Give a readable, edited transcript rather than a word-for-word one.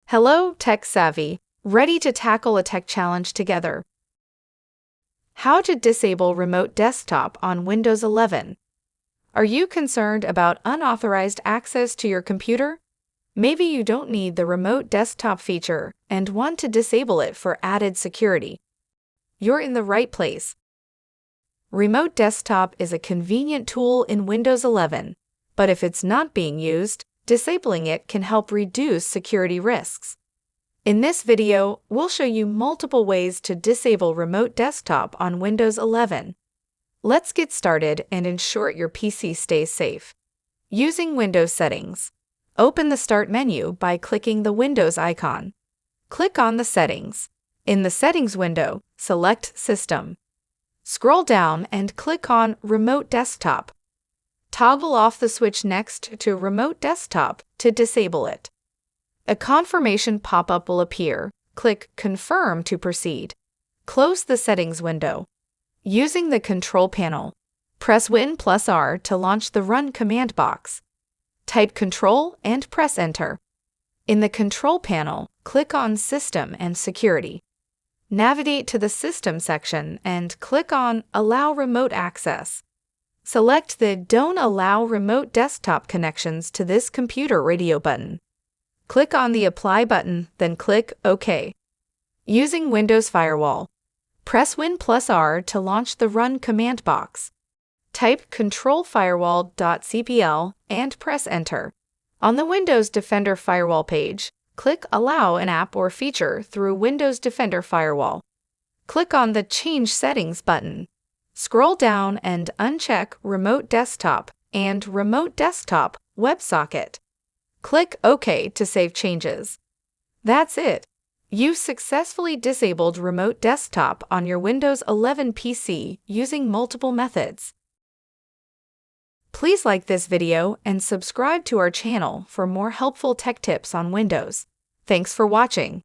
Hello, Tech Savvy, ready to tackle a tech challenge together. How to disable remote desktop on Windows 11. Are you concerned about unauthorized access to your computer? Maybe you don't need the remote desktop feature and want to disable it for added security. You're in the right place. Remote desktop is a convenient tool in Windows 11, but if it's not being used, disabling it can help reduce security risks. In this video, we'll show you multiple ways to disable remote desktop on Windows 11. Let's get started and ensure your PC stays safe. Using Windows settings. Open the Start menu by clicking the Windows icon. Click on the Settings. In the Settings window, select System. Scroll down and click on Remote Desktop. Toggle off the switch next to Remote Desktop to disable it. A confirmation pop-up will appear. Click Confirm to proceed. Close the Settings window. Using the Control panel, press Win+R to launch the Run command box. Type Control and press Enter. In the Control panel, click on System and Security. Navigate to the System section and click on Allow Remote Access. Select the Don't Allow Remote Desktop Connections to this computer radio button. Click on the Apply button, then click OK. Using Windows Firewall, press Win+R to launch the Run command box. Type controlfirewall.cpl and press Enter. On the Windows Defender Firewall page, click Allow an app or feature through Windows Defender Firewall. Click on the Change Settings button. Scroll down and uncheck Remote Desktop and Remote Desktop WebSocket. Click OK to save changes. That's it. You've successfully disabled Remote Desktop on your Windows 11 PC using multiple methods. Please like this video and subscribe to our channel for more helpful tech tips on Windows. Thanks for watching.